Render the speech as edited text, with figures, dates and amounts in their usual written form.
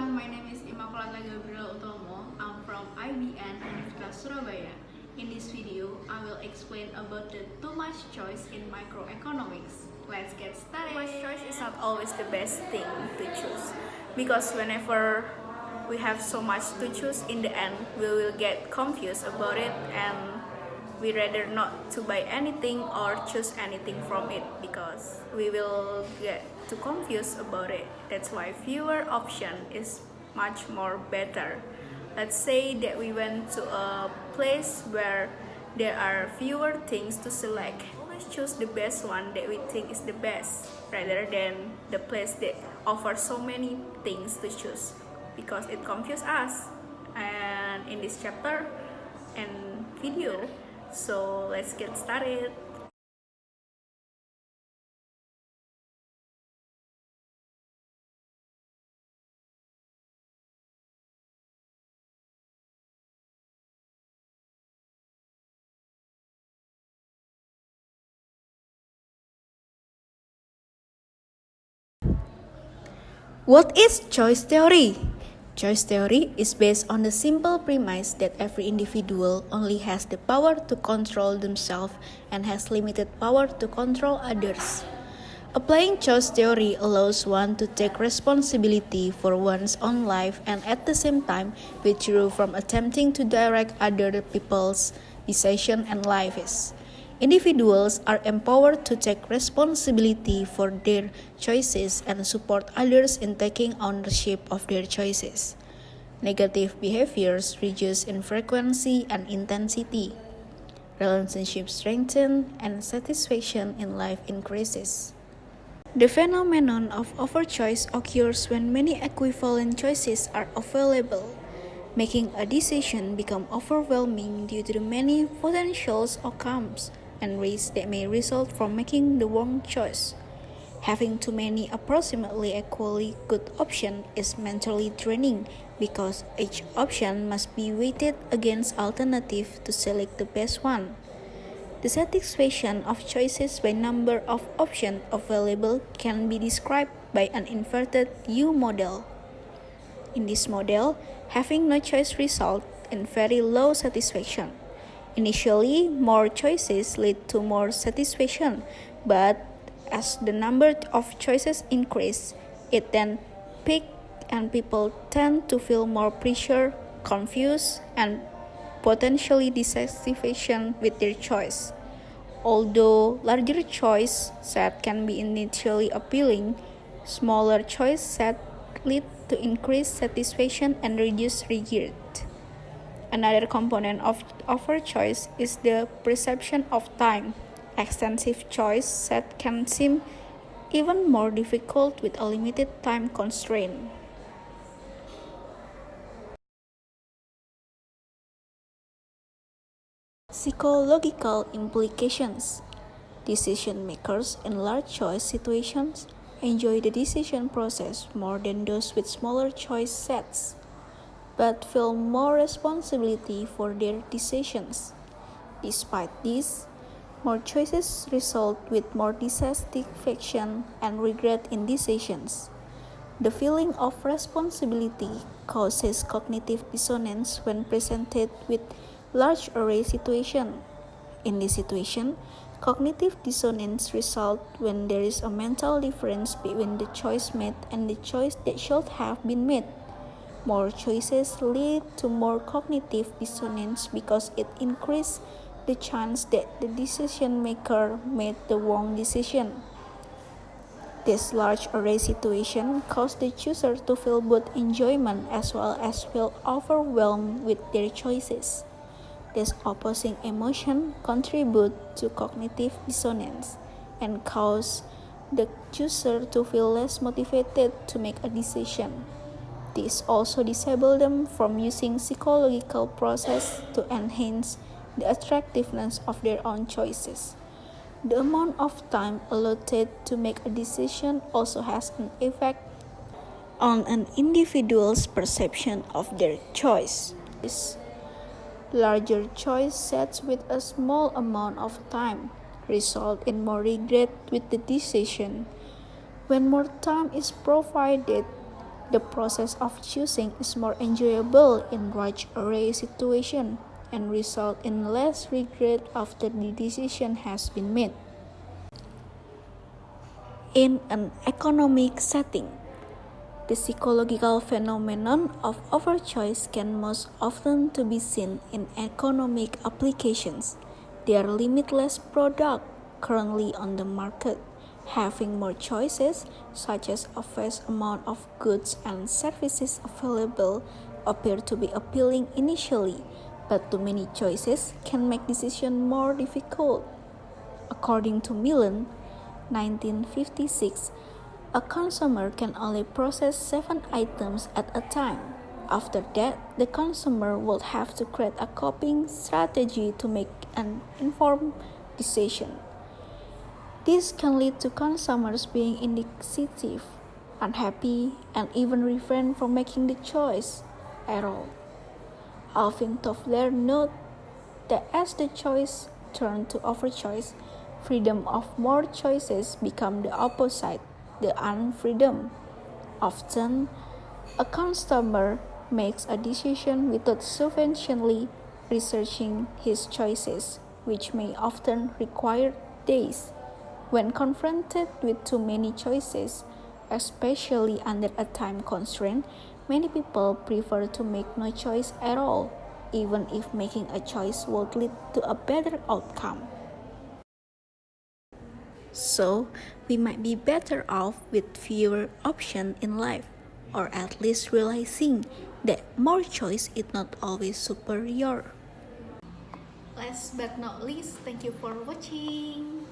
everyone, my name is Immaculata Gabriella Utomo. I'm from IBN Universitas Surabaya. In this video, I will explain about the too much choice in microeconomics. Let's get started. Too much choice is not always the best thing to choose, because whenever we have so much to choose, in the end we will get confused about it, and we rather not to buy anything or choose anything from it because we will get too confused about it. That's why fewer option is much more better. Let's say that we went to a place where there are fewer things to select. Always choose the best one that we think is the best rather than the place that offers so many things to choose, because it confuses us. And in this chapter and video, so let's get started. What is choice theory? Choice theory is based on the simple premise that every individual only has the power to control themselves and has limited power to control others. Applying choice theory allows one to take responsibility for one's own life and at the same time withdraw from attempting to direct other people's decisions and lives. Individuals are empowered to take responsibility for their choices and support others in taking ownership of their choices. Negative behaviors reduce in frequency and intensity. Relationships strengthen and satisfaction in life increases. The phenomenon of overchoice occurs when many equivalent choices are available, making a decision become overwhelming due to the many potential outcomes and risks that may result from making the wrong choice. Having too many approximately equally good options is mentally draining because each option must be weighted against alternatives to select the best one. The satisfaction of choices by number of options available can be described by an inverted U model. In this model, having no choice results in very low satisfaction. Initially, more choices lead to more satisfaction, but as the number of choices increase, it then peaks and people tend to feel more pressure, confused, and potentially dissatisfaction with their choice. Although larger choice set can be initially appealing, smaller choice set lead to increased satisfaction and reduced regret. Another component of overchoice is the perception of time. Extensive choice set can seem even more difficult with a limited time constraint. Psychological implications. Decision makers in large choice situations enjoy the decision process more than those with smaller choice sets, but feel more responsibility for their decisions. Despite this, more choices result with more dissatisfaction and regret in decisions. The feeling of responsibility causes cognitive dissonance when presented with large array situation. In this situation, cognitive dissonance results when there is a mental difference between the choice made and the choice that should have been made. More choices lead to more cognitive dissonance because it increases the chance that the decision maker made the wrong decision. This large array situation causes the chooser to feel both enjoyment as well as feel overwhelmed with their choices. This opposing emotion contribute to cognitive dissonance and cause the chooser to feel less motivated to make a decision. This also disables them from using psychological process to enhance the attractiveness of their own choices. The amount of time allotted to make a decision also has an effect on an individual's perception of their choice. Larger choice sets with a small amount of time result in more regret with the decision. When more time is provided, The process of choosing is more enjoyable in wide array situation and result in less regret after the decision has been made. In an economic setting, the psychological phenomenon of overchoice can most often to be seen in economic applications. There are limitless products currently on the market. Having more choices, such as a vast amount of goods and services available, appear to be appealing initially, but too many choices can make decisions more difficult. According to Millen, 1956, a consumer can only process 7 items at a time. After that, the consumer will have to create a coping strategy to make an informed decision. This can lead to consumers being indecisive, unhappy, and even refrain from making the choice at all. Alvin Toffler noted that as the choice turns to overchoice, freedom of more choices becomes the opposite, the unfreedom. Often, a consumer makes a decision without sufficiently researching his choices, which may often require days. When confronted with too many choices, especially under a time constraint, many people prefer to make no choice at all, even if making a choice would lead to a better outcome. So, we might be better off with fewer options in life, or at least realizing that more choice is not always superior. Last but not least, thank you for watching.